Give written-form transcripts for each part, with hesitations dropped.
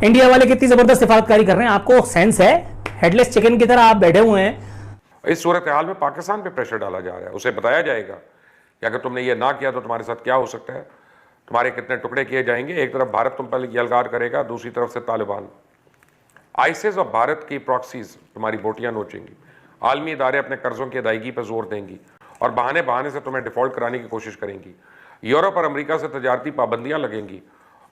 India वाले कितनी जबरदस्त सिफारतकारी कर रहे हैं, आपको सेंस है? हेडलेस चिकन की तरह आप बैठे हुए हैं। इस सूरत हाल में पाकिस्तान पे प्रेशर डाला जा रहा है। उसे बताया जाएगा कि अगर तुमने ये ना किया तो तुम्हारे साथ क्या हो सकता है, तुम्हारे कितने टुकड़े किए जाएंगे। एक तरफ भारत तुम पर यलगार करेगा, दूसरी तरफ से तालिबान। आईसिस और भारत की प्रॉक्सीज तुम्हारी बोटियां नोचेंगी, आलमी इदारे अपने कर्जों की अदायगी पर जोर देंगी और बहाने बहाने से तुम्हें डिफॉल्ट कराने की कोशिश करेंगी। यूरोप और अमेरिका से तजारती पाबंदियां लगेंगी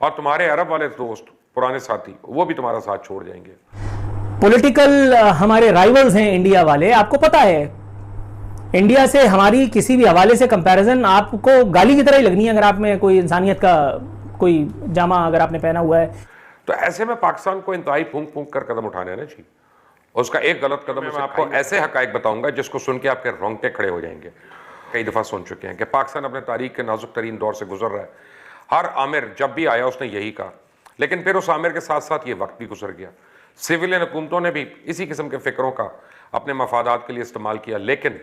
और तुम्हारे अरब वाले दोस्त, पुराने साथी, वो भी तुम्हारा साथ छोड़ जाएंगे। पॉलिटिकल हमारे राइवल्स हैं इंडिया वाले, आपको पता है इंडिया से हमारी किसी भी हवाले से कंपैरिजन आपको गाली की तरह ही लगनी है, अगर आप में कोई इंसानियत का कोई जामा अगर आपने पहना हुआ है तो। ऐसे में पाकिस्तान को इंतहाई फूंक फूंक कर कदम उठाने ना चाहिए। उसका एक गलत कदम मैं आपको ऐसे हकायक बताऊंगा जिसको सुन के आपके रोंगटे खड़े हो जाएंगे। कई दफा सुन चुके हैं कि पाकिस्तान अपने तारीख के नाजुक तरीन दौर से गुजर रहा है। हर आमिर जब भी आया उसने यही कहा, लेकिन फिर उस आमिर के साथ साथ ये वक्त भी गुजर गया। सिविलियन हुकूमतों ने भी इसी किस्म के फिक्रों का अपने मफादात के लिए इस्तेमाल किया। लेकिन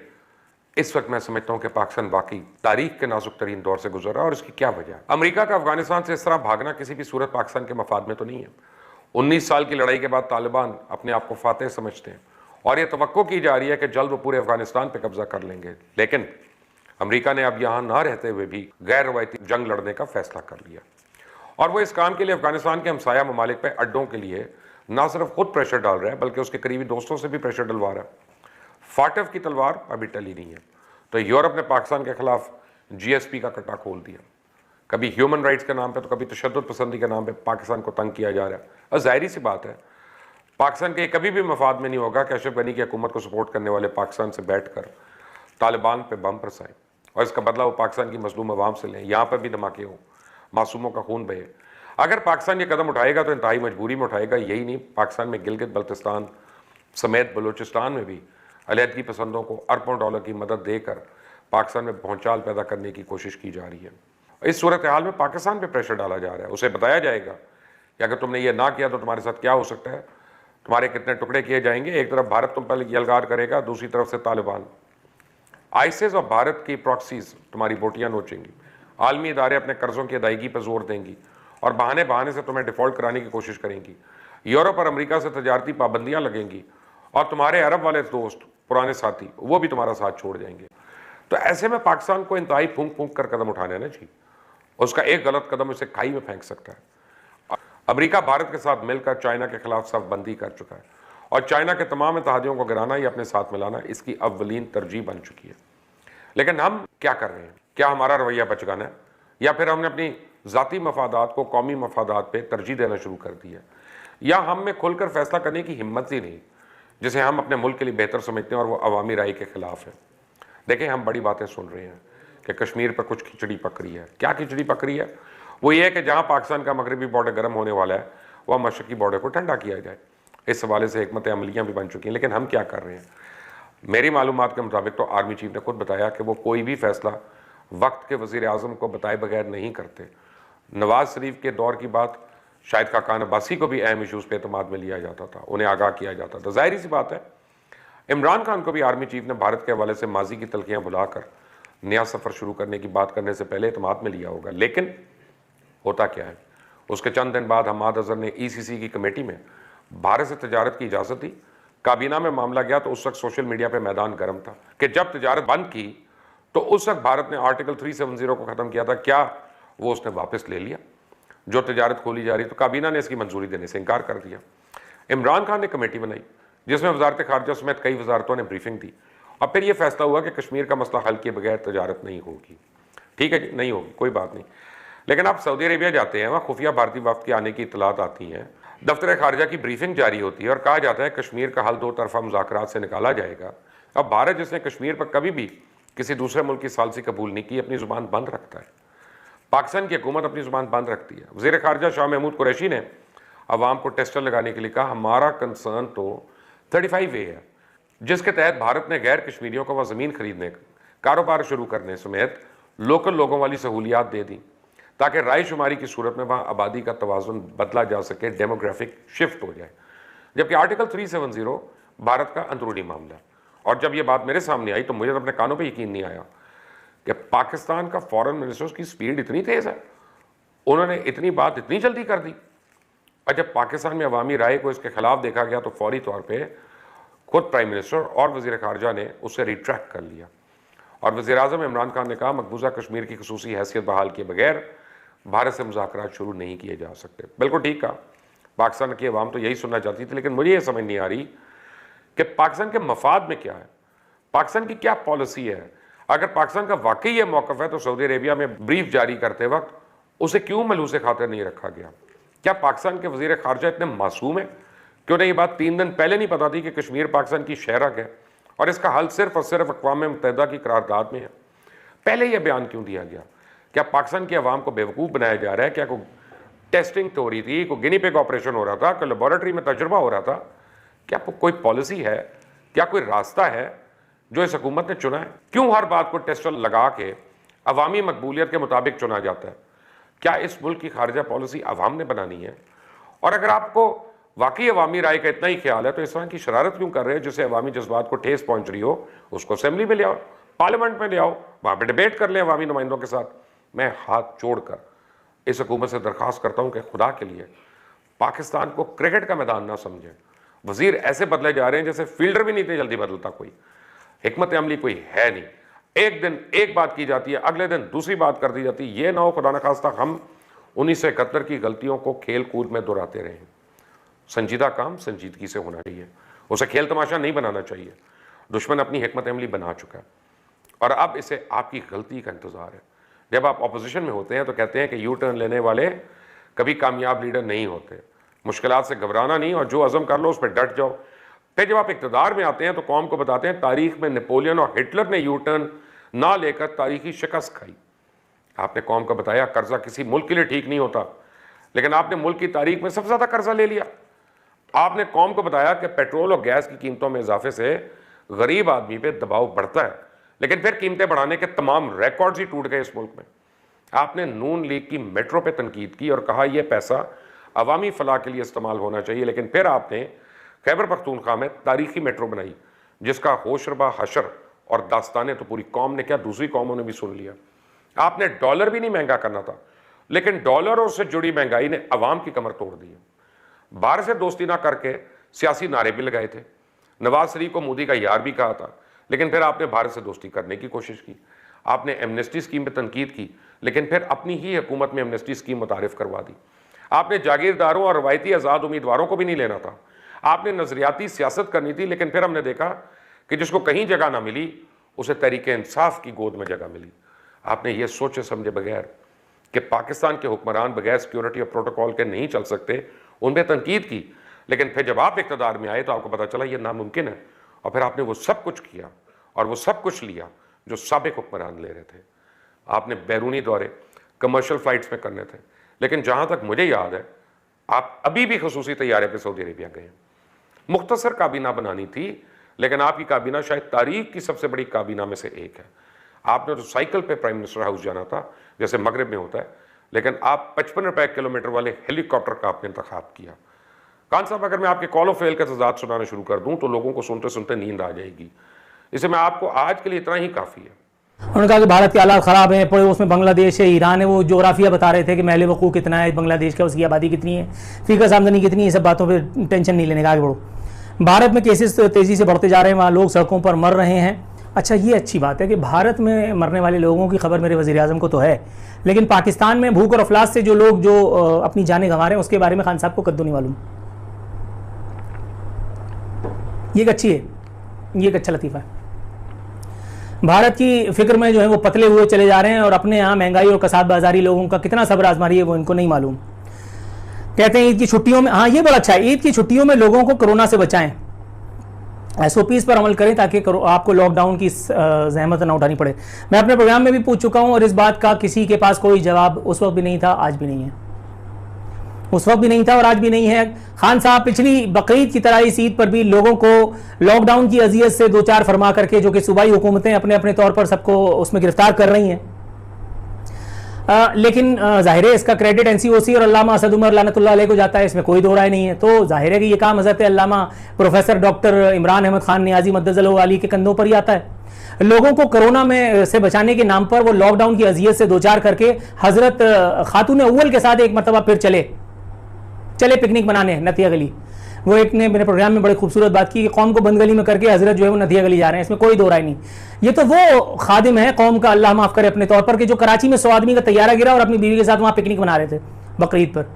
इस वक्त मैं समझता हूं कि पाकिस्तान वाकई तारीख के नाजुक तरीन दौर से गुजर रहा है। और इसकी क्या वजह? अमेरिका का अफगानिस्तान से इस तरह भागना किसी भी सूरत पाकिस्तान के मफाद में तो नहीं है। 19 साल की लड़ाई के बाद तालिबान अपने आप को फातेह समझते हैं और यह तवक्को की जा रही है कि जल्द वो पूरे अफगानिस्तान पर कब्जा कर लेंगे। लेकिन अमेरिका ने अब यहां ना रहते हुए भी गैर रवायती जंग लड़ने का फैसला कर लिया और वो इस काम के लिए अफगानिस्तान के हमसाया ममालिक पर अड्डों के लिए ना सिर्फ खुद प्रेशर डाल रहा है बल्कि उसके करीबी दोस्तों से भी प्रेशर डलवा रहा है। फाटफ की तलवार अभी टली नहीं है तो यूरोप ने पाकिस्तान के खिलाफ जीएसपी का कट्टा खोल दिया। कभी ह्यूमन राइट्स के नाम पे तो कभी तशद्दुद पसंदी के नाम पे पाकिस्तान को तंग किया जा रहा है। और जाहिर सी बात है पाकिस्तान के कभी भी मफाद में नहीं होगा कि अशरफ गनी की हुकूमत को सपोर्ट करने वाले पाकिस्तान से बैठकर तालिबान पे बम बरसाएं और इसका बदला वो पाकिस्तान की मजलूम अवाम से लें, यहाँ पर भी धमाके हों, मासूमों का खून बहे। अगर पाकिस्तान ये कदम उठाएगा तो इंतहाई मजबूरी में उठाएगा। यही नहीं, पाकिस्तान में गिलगित बल्तिस्तान समेत बलूचिस्तान में भी अलहदगी पसंदों को अरबों डॉलर की मदद देकर पाकिस्तान में भौचाल पैदा करने की कोशिश की जा रही है। इस सूरत हाल में पाकिस्तान पे प्रेशर डाला जा रहा है। उसे बताया जाएगा कि अगर तुमने ये ना किया तो तुम्हारे साथ क्या हो सकता है, तुम्हारे कितने टुकड़े किए जाएंगे। एक तरफ भारत तुम पर यलगार करेगा, दूसरी तरफ से तालिबान। आईसिस और भारत की प्रॉक्सीज तुम्हारी बोटियां नोचेंगी, आलमी इदारे अपने कर्जों की अदायगी पर जोर देंगी और बहाने बहाने से तुम्हें डिफॉल्ट कराने की कोशिश करेंगी। यूरोप और अमेरिका से तजारती पाबंदियां लगेंगी और तुम्हारे अरब वाले दोस्त, पुराने साथी, वो भी तुम्हारा साथ छोड़ जाएंगे। तो ऐसे में पाकिस्तान को इंतहाई फूंक फूंक कर कदम उठाने ना चाहिए। उसका एक गलत कदम उसे खाई में फेंक सकता है। अमेरिका भारत के साथ मिलकर चाइना के खिलाफ सख्तबंदी कर चुका है और चाइना के तमाम इत्तेहादियों को गिराना या अपने साथ मिलाना इसकी अव्वलीन तरजीह बन चुकी है। लेकिन हम क्या कर रहे हैं? क्या हमारा रवैया बचगाना है या फिर हमने अपनी ज़ाती मफादात को कौमी मफादात पे तरजीह देना शुरू कर दिया, या हम में खुलकर फैसला करने की हिम्मत ही नहीं जिसे हम अपने मुल्क के लिए बेहतर समझते हैं और वो अवामी राय के खिलाफ है। देखें, हम बड़ी बातें सुन रहे हैं कि कश्मीर पर कुछ खिचड़ी पक रही है। क्या खिचड़ी पक रही है? वो ये है कि जहाँ पाकिस्तान का मगरबी बॉर्डर गर्म होने वाला है वह मशरकी बॉर्डर को ठंडा किया जाए। इस हवाले से हिकमत अमलियाँ भी बन चुकी हैं। लेकिन हम क्या कर रहे हैं? मेरी मालूमात के मुताबिक तो आर्मी चीफ ने खुद बताया कि वो कोई भी फैसला वक्त के वज़ीर आज़म को बताए बगैर नहीं करते। नवाज शरीफ के दौर की बात शायद खाकान अब्बासी को भी अहम इशूज़ पे एतमाद में लिया जाता था, उन्हें आगाह किया जाता था। ज़ाहिर सी बात है इमरान खान को भी आर्मी चीफ ने भारत के हवाले से माजी की तलखियाँ बुलाकर नया सफ़र शुरू करने की बात करने से पहले एतमाद में लिया होगा। लेकिन होता क्या है, उसके चंद दिन बाद हमाद अजहर ने ईसीसी की कमेटी में भारत से तजारत की इजाज़त दी। काबीना में मामला गया तो उस वक्त सोशल मीडिया पे मैदान गर्म था कि जब तजारत बंद की तो उस वक्त भारत ने आर्टिकल 370 को ख़त्म किया था। क्या वो उसने वापस ले लिया? जो तजारत खोली जा रही तो काबीना ने इसकी मंजूरी देने से इनकार कर दिया। इमरान खान ने कमेटी बनाई जिसमें वजारत खारजा समेत कई वजारतों ने ब्रीफिंग दी और फिर यह फैसला हुआ कि कश्मीर का मसला हल किए बगैर तजारत नहीं होगी। ठीक है जी, नहीं होगी, कोई बात नहीं। लेकिन आप सऊदी अरेबिया जाते हैं, वहाँ खुफिया भारतीय वफ्द के आने की इतलात आती हैं, दफ्तर खारजा की ब्रीफिंग जारी होती है और कहा जाता है कश्मीर का हल दो तरफा मुज़ाकरात से निकाला जाएगा। अब भारत जिसने कश्मीर पर कभी भी किसी दूसरे मुल्क की सालसी कबूल नहीं की, अपनी ज़ुबान बंद रखता है। पाकिस्तान की हुकूमत अपनी ज़ुबान बंद रखती है। वज़ीर खारजा शाह महमूद कुरैशी ने अवाम को टेस्टर लगाने के लिए कहा हमारा कंसर्न तो 35A है, जिसके तहत भारत ने गैर कश्मीरियों को वह ज़मीन खरीदने, कारोबार शुरू करने समेत लोकल लोगों वाली सहूलियात दे दी ताकि राय शुमारी की सूरत में वहाँ आबादी का तवाज़ुन बदला जा सके, डेमोग्राफिक शिफ्ट हो जाए। जबकि आर्टिकल 370 भारत का अंदरूनी मामला। और जब ये बात मेरे सामने आई तो मुझे तो अपने कानों पे यकीन नहीं आया कि पाकिस्तान का फॉरेन मिनिस्टर्स की स्पीड इतनी तेज़ है, उन्होंने इतनी बात इतनी जल्दी कर दी। और जब पाकिस्तान में अवामी राय को इसके खिलाफ देखा गया तो फौरी तौर पे खुद प्राइम मिनिस्टर और वज़ीर ख़ारजा ने उसे रिट्रैक्ट कर लिया और वज़ीर आज़म इमरान खान ने कहा मकबूजा कश्मीर की खसूसी हैसियत बहाल किए बगैर भारत से मुज़ाकरात शुरू नहीं किए जा सकते। बिल्कुल ठीक कहा, पाकिस्तान की अवाम तो यही सुनना चाहती थी, लेकिन मुझे ये समझ नहीं आ रही कि पाकिस्तान के मफाद में क्या है, पाकिस्तान की क्या पॉलिसी है। अगर पाकिस्तान का वाकई ये मौक़िफ़ है तो सऊदी अरेबिया में ब्रीफ जारी करते वक्त उसे क्यों मलूसे खातिर नहीं रखा गया? क्या पाकिस्तान के वज़ीर ख़ारजा इतने मासूम है? क्यों नहीं ये बात 3 दिन पहले नहीं पता थी कि कश्मीर पाकिस्तान की शहरक है और इसका हल सिर्फ और सिर्फ अक़वाम मुत्तहिदा की करारदाद में है? पहले यह बयान क्यों दिया गया? क्या पाकिस्तान की आवाम को बेवकूफ़ बनाया जा रहा है? क्या कोई टेस्टिंग हो रही थी, कोई गिनी पिग ऑपरेशन हो रहा था, कोई लेबॉरेटरी में तजुर्बा हो रहा था? क्या कोई पॉलिसी है, क्या कोई रास्ता है जो इस हुकूमत ने चुना है? क्यों हर बात को टेस्ट लगा के अवामी मकबूलियत के मुताबिक चुना जाता है? क्या इस मुल्क की खारजा पॉलिसी अवाम ने बनानी है? और अगर आपको वाकई अवामी राय का इतना ही ख्याल है तो इस तरह की शरारत क्यों कर रहे हैं जिससे अवामी जज्बात को ठेस पहुंच रही हो? उसको असेंबली में ले आओ, पार्लियामेंट में ले आओ, वहाँ पर डिबेट कर लें अवामी नुमाइंदों के साथ। मैं हाथ जोड़कर इस हुकूमत से दरख्वास्त करता हूँ कि खुदा के लिए पाकिस्तान को क्रिकेट का मैदान ना समझें। वजीर ऐसे बदले जा रहे हैं जैसे फील्डर भी नहीं थे जल्दी बदलता कोई, हिकमत अमली कोई है नहीं। एक दिन एक बात की जाती है, अगले दिन दूसरी बात कर दी जाती है। ये ना हो खुदा न खास्ता हम 1971 की गलतियों को खेल कूद में दोहराते रहें। संजीदा काम संजीदगी से होना चाहिए, उसे खेल तमाशा नहीं बनाना चाहिए। दुश्मन अपनी हिकमत अमली बना चुका है और अब इसे आपकी गलती का इंतज़ार है। जब आप अपोजिशन में होते हैं तो कहते हैं कि यू टर्न लेने वाले कभी कामयाब लीडर नहीं होते। मुश्किलात से घबराना नहीं और जो अज़म कर लो उस पर डट जाओ। फिर जब आप इक़्तिदार में आते हैं तो कौम को बताते हैं तारीख में नेपोलियन और हिटलर ने यू टर्न ना लेकर तारीखी शिकस्त खाई। आपने कौम को बताया कर्जा किसी मुल्क के लिए ठीक नहीं होता, लेकिन आपने मुल्क की तारीख में सबसे ज़्यादा कर्जा ले लिया। आपने कौम को बताया कि पेट्रोल और गैस की कीमतों में इजाफे से गरीब आदमी पे दबाव बढ़ता है, लेकिन फिर कीमतें बढ़ाने के तमाम रिकॉर्ड्स ही टूट गए इस मुल्क में। आपने नून लीग की मेट्रो पे तनकीद की और कहा यह पैसा अवामी फलाह के लिए इस्तेमाल होना चाहिए, लेकिन फिर आपने खैबर पख्तूनख्वा में तारीखी मेट्रो बनाई जिसका होशरबा हशर और दास्ताने तो पूरी कौम ने क्या दूसरी कौमों ने भी सुन लिया। आपने डॉलर भी नहीं महंगा करना था, लेकिन डॉलर और उससे जुड़ी महंगाई ने अवाम की कमर तोड़ दी है। बाहर से दोस्ती ना करके सियासी नारे भी लगाए थे। नवाज शरीफ को मोदी का यार भी कहा था, लेकिन फिर आपने भारत से दोस्ती करने की कोशिश की। आपने एमनेस्टी स्कीम पर तनकीद की, लेकिन फिर अपनी ही हुकूमत में एमनेस्टी स्कीम मुतारिफ करवा दी। आपने जागीरदारों और रवायती आज़ाद उम्मीदवारों को भी नहीं लेना था। आपने नजरियाती सियासत करनी थी, लेकिन फिर हमने देखा कि जिसको कहीं जगह ना मिली उसे तहरीक इंसाफ की गोद में जगह मिली। आपने ये सोचे समझे बगैर कि पाकिस्तान के हुक्मरान बगैर सिक्योरिटी और प्रोटोकॉल के नहीं चल सकते, उनमें तनकीद की, लेकिन फिर जब आप इक़्तिदार में आए तो आपको पता चला ये नामुमकिन है और फिर आपने वो सब कुछ किया और वो सब कुछ लिया जो साबिक हुक्मरान ले रहे थे। आपने बैरूनी दौरे कमर्शियल फ़्लाइट्स में करने थे, लेकिन जहाँ तक मुझे याद है आप अभी भी खसूसी तैयारे पे सऊदी अरेबिया गए। मुख्तसर काबीना बनानी थी, लेकिन आपकी काबीना शायद तारीख की सबसे बड़ी काबीना में से एक है। आपने तो साइकिल पे प्राइम मिनिस्टर हाउस जाना था जैसे मगरब में होता है, लेकिन आप 55 रुपए किलोमीटर वाले हेलीकॉप्टर का आपने इंतखाब किया। खान साहब, अगर मैं आपके कॉल ऑफ फेल का तजाद सुनाना शुरू कर दूं तो लोगों को सुनते सुनते नींद आ जाएगी। इसे मैं आपको आज के लिए इतना ही काफ़ी है। उन्होंने कहा कि भारत के हालात ख़राब हैं, पड़ोस में बांग्लादेश है, ईरान है। वो जोग्राफिया बता रहे थे कि महल वकूफ़ कितना है बांग्लादेश का, उसकी आबादी कितनी है, फ़ीकस आमदनी कितनी है, ये सब बातों पर टेंशन नहीं लेने का, आगे बढ़ो। भारत में केसेस तेज़ी से बढ़ते जा रहे हैं, वहाँ लोग सड़कों पर मर रहे हैं। अच्छा, ये अच्छी बात है कि भारत में मरने वाले लोगों की खबर मेरे वज़ीर आज़म को तो है, लेकिन पाकिस्तान में भूख और अफलास से जो लोग अपनी जानें गंवा रहे हैं उसके बारे में खान साहब को कद्दू नहीं मालूम। ये एक अच्छी है, ये एक अच्छा लतीफ़ा है। भारत की फिक्र में जो है वो पतले हुए चले जा रहे हैं और अपने यहाँ महंगाई और कसाद बाजारी लोगों का कितना सब्र आजमा रही है वो इनको नहीं मालूम। कहते हैं ईद की छुट्टियों में, हाँ ये बड़ा अच्छा है, ईद की छुट्टियों में लोगों को कोरोना से बचाएं, SOPs पर अमल करें ताकि आपको लॉकडाउन की जहमत ना उठानी पड़े। मैं अपने प्रोग्राम में भी पूछ चुका हूँ और इस बात का किसी के पास कोई जवाब उस वक्त भी नहीं था, आज भी नहीं है। उस वक्त भी नहीं था और आज भी नहीं है। खान साहब पिछली बकरीद की तरह इस ईद पर भी लोगों को लॉकडाउन की अजियत से दो चार फरमा करके, जो कि सूबाई हुकूमतें अपने अपने तौर पर सबको उसमें गिरफ्तार कर रही हैं, लेकिन जाहिर है इसका क्रेडिट NCOC और अल्लामा असद उमर लानतुल्लाह अलैह को जाता है, इसमें कोई दो राय नहीं है। तो जाहिर है कि ये काम हज़रत अल्लामा प्रोफेसर डॉक्टर इमरान अहमद खान नियाजी मद्दज़ल्लहु आली के कंधों पर ही आता है। लोगों को कोरोना में से बचाने के नाम पर वो लॉकडाउन की अजियत से दो चार करके हज़रत खातून अव्वल के साथ एक मरतबा फिर चले चले पिकनिक मनाने नथिया गली। वो एक ने मेरे प्रोग्राम में बड़ी खूबसूरत बात की कि कौम को बंद गली में करके हजरत जो है वो नथिया गली जा रहे हैं, इसमें कोई दो राय नहीं। ये तो वो खादिम है कौम का, अल्लाह माफ करे अपने तौर पर, कि जो कराची में 100 आदमी का तैयारा गिरा और अपनी बीवी के साथ वहां पिकनिक मना रहे थे बकरीद पर।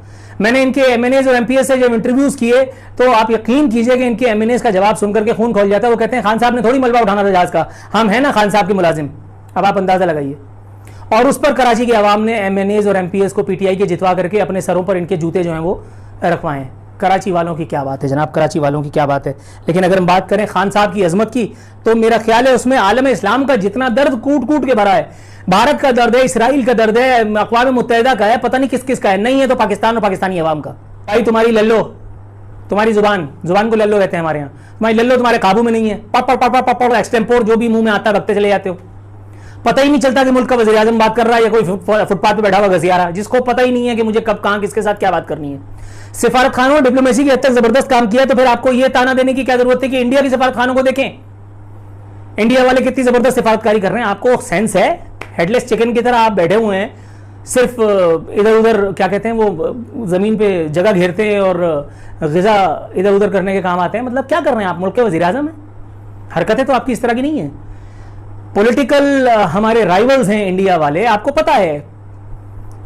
मैंने इनके MNAs और MPS से जब इंटरव्यूज किए तो आप यकीन कीजिए कि इनके MNAs का जवाब सुनकर के खून खोल जाता है। वो कहते हैं खान साहब ने थोड़ी मलबा उठाना था जहाज का, हम है ना खान साहब के मुलाजिम। अब आप अंदाजा लगाइए। और उस पर कराची की आवाम ने MNAs और MPS को PTI के जितवा करके अपने सरों पर इनके जूते जो हैं वो रखवाएं। कराची वालों की क्या बात है जनाब, कराची वालों की क्या बात है। लेकिन अगर हम बात करें खान साहब की अजमत की, तो मेरा ख्याल है उसमें आलम इस्लाम का जितना दर्द कूट कूट के भरा है। भारत का दर्द है, इसराइल का दर्द है, अक़वाम मुत्तहिदा का है, पता नहीं किस किस का है। नहीं है तो पाकिस्तान और पाकिस्तानी अवाम का। भाई तुम्हारी लल्लो, तुम्हारी जुबान को लल्लो कहते हैं हमारे यहाँ, तुम्हारी लल्लो तुम्हारे काबू में नहीं है। पप एक्सटेम्पोर जो भी मुंह में आता रखते चले जाते हो। पता ही नहीं चलता कि मुल्क का वज़ीर आज़म बात कर रहा है या कोई फुटपाथ पे बैठा हुआ घसियारा, जिसको पता ही नहीं है कि मुझे कब कहां किसके साथ क्या बात करनी है। सिफारत खानों और डिप्लोमेसी की हद तक जबरदस्त काम किया, तो फिर आपको यह ताना देने की क्या जरूरत है कि इंडिया की सिफारत खानों को देखें, इंडिया वाले कितनी जबरदस्त सिफारतकारी कर रहे हैं। आपको सेंस है? हेडलेस चिकन की तरह आप बैठे हुए हैं, सिर्फ इधर उधर क्या कहते हैं वो जमीन पे जगह घेरते हैं और ग़िज़ा इधर उधर करने के काम आते हैं। मतलब क्या कर रहे हैं आप? मुल्क के वज़ीर आज़म हैं, हरकतें तो आपकी इस तरह की नहीं है। पॉलिटिकल हमारे राइवल्स हैं इंडिया वाले, आपको पता है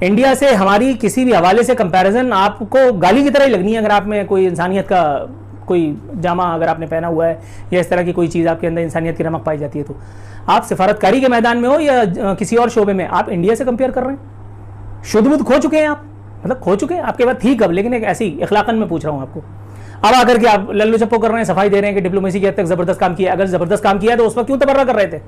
इंडिया से हमारी किसी भी हवाले से कंपैरिजन आपको गाली की तरह ही लगनी है। अगर आप में कोई इंसानियत का कोई जामा अगर आपने पहना हुआ है या इस तरह की कोई चीज़ आपके अंदर इंसानियत की रमक पाई जाती है, तो आप सिफारतकारी के मैदान में हो या किसी और शोबे में, आप इंडिया से कंपेयर कर रहे हैं। शुद्ध बुद्ध खो चुके हैं आप, मतलब खो चुके हैं। आपके बाद थी कब, लेकिन एक ऐसी इखलाकन में पूछ रहा हूँ आपको। अब आकर के आप लल्लू चप्पो कर रहे हैं, सफाई दे रहे हैं कि डिप्लोमेसी की हद तक जबरदस्त काम किया। अगर जबरदस्त काम किया तो उस वक्त क्यों तबर्रा कर रहे थे?